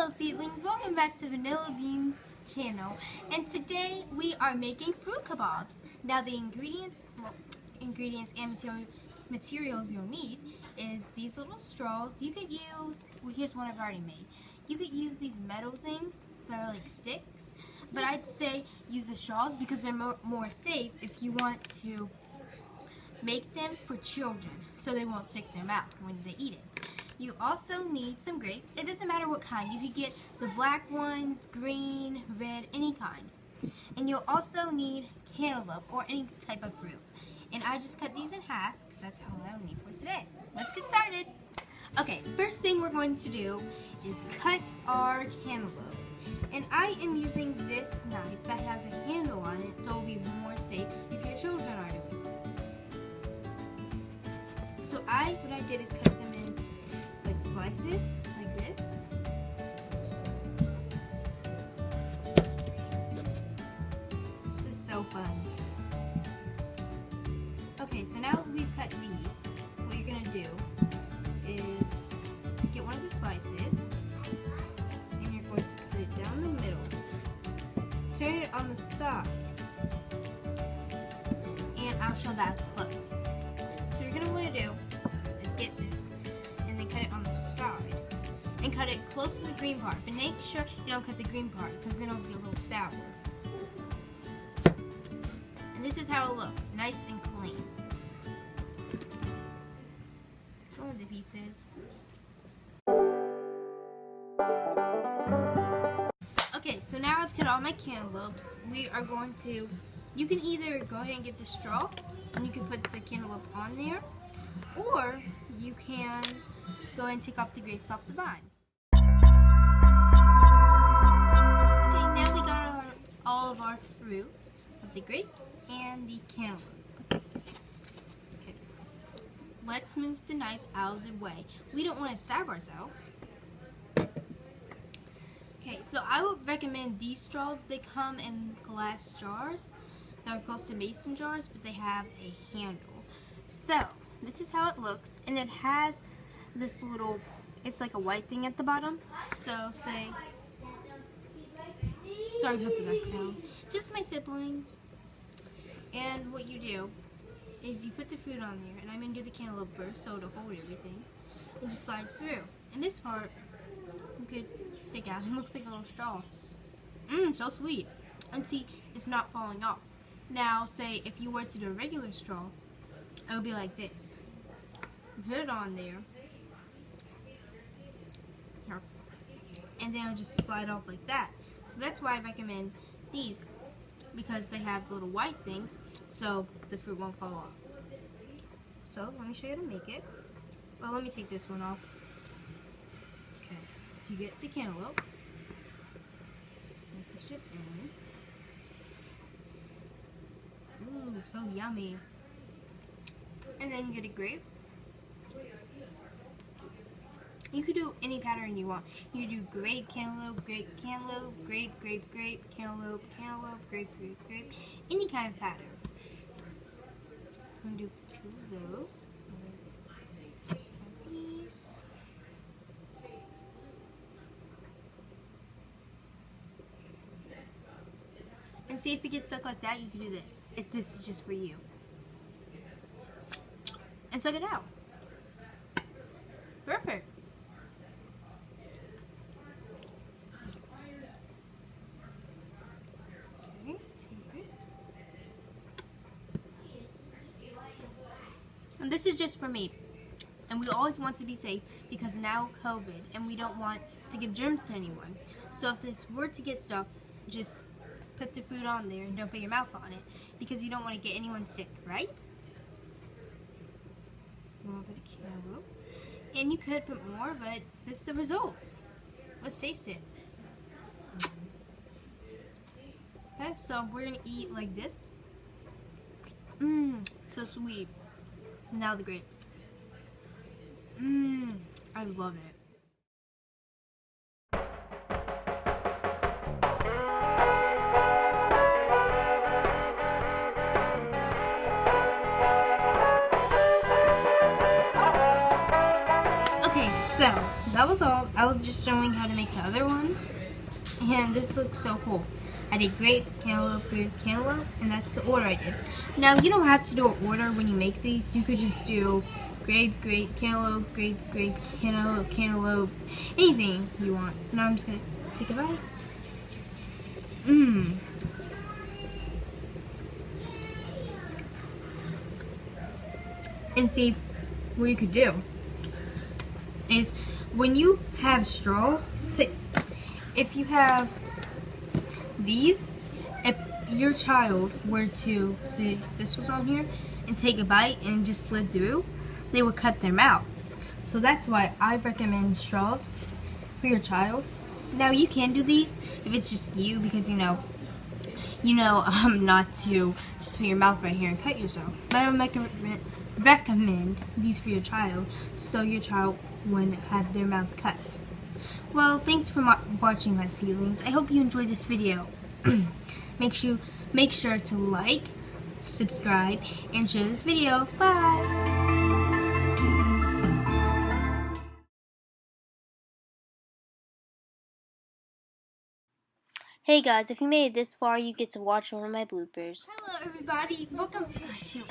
Hello seedlings, welcome back to Vanilla Beans channel, and today we are making fruit kebabs. Now the ingredients and materials you'll need is these little straws. You could use, well here's one I've already made. You could use these metal things that are like sticks, but I'd say use the straws because they're more safe if you want to make them for children so they won't stick their mouth when they eat it. You also need some grapes. It doesn't matter what kind. You could get the black ones, green, red, any kind. And you'll also need cantaloupe or any type of fruit. And I just cut these in half because that's all I'll need for today. Let's get started. Okay, first thing we're going to do is cut our cantaloupe. And I am using this knife that has a handle on it so it'll be more safe if your children are doing this. So what I did is cut them in like slices, like this. This is so fun. Okay, so now we've cut these, what you're gonna do is get one of the slices and you're going to cut it down the middle. Turn it on the side and I'll show that up close. So you're gonna want to do is get this and then cut it on the side and cut it close to the green part, but make sure you don't cut the green part because then it'll be a little sour. And this is how it'll look, nice and clean. That's one of the pieces. Okay, so now I've cut all my cantaloupes. We are going to, you can either go ahead and get the straw and you can put the cantaloupe on there, or you can go ahead and take off the grapes off the vine. Okay, now we got all of our fruit, the grapes and the cantaloupe. Okay, let's move the knife out of the way. We don't want to stab ourselves. Okay, so I would recommend these straws. They come in glass jars. They're close to mason jars, but they have a handle. So, this is how it looks, and it has this little, it's like a white thing at the bottom. So, say, sorry about the background, just my siblings. And what you do is you put the fruit on there, and I'm going to do the cantaloupe first, so to hold everything. It just slides through. And this part, you could stick out. It looks like a little straw. So sweet. And see, it's not falling off. Now, say if you were to do a regular straw, it would be like this. You put it on there, and then it'll just slide off like that. So that's why I recommend these, because they have little white things, so the fruit won't fall off. So let me show you how to make it. Well, let me take this one off. Okay, so you get the cantaloupe, and push it in. Ooh, so yummy. And then you get a grape. You could do any pattern you want. You do grape, cantaloupe, grape, cantaloupe, grape, grape, grape, cantaloupe, cantaloupe, grape, grape, grape. Any kind of pattern. I'm going to do 2 of those. These. And see if it gets stuck like that, you can do this. If this is just for you. And suck it out. Perfect. Okay, and this is just for me. And we always want to be safe because now COVID, and we don't want to give germs to anyone. So if this were to get stuck, just put the food on there and don't put your mouth on it because you don't want to get anyone sick, right? A little bit of cantaloupe. And you could put more, but this is the results. Let's taste it. Okay, so we're going to eat like this. So sweet. Now the grapes. I love it. So, that was all. I was just showing how to make the other one. And this looks so cool. I did grape, cantaloupe, and that's the order I did. Now, you don't have to do an order when you make these. You could just do grape, cantaloupe, grape, cantaloupe, anything you want. So now I'm just going to take a bite. And see, what you could do is when you have straws, say, if you have these, if your child were to see this was on here and take a bite and just slid through, they would cut their mouth. So that's why I recommend straws for your child. Now you can do these if it's just you, because you know not to just put your mouth right here and cut yourself. But I would recommend these for your child, so your child wouldn't have their mouth cut. Well, thanks for watching, my seedlings. I hope you enjoyed this video. Make sure to like, subscribe, and share this video. Bye! Hey guys, if you made it this far, you get to watch one of my bloopers. Hello everybody, welcome. Oh, shoot.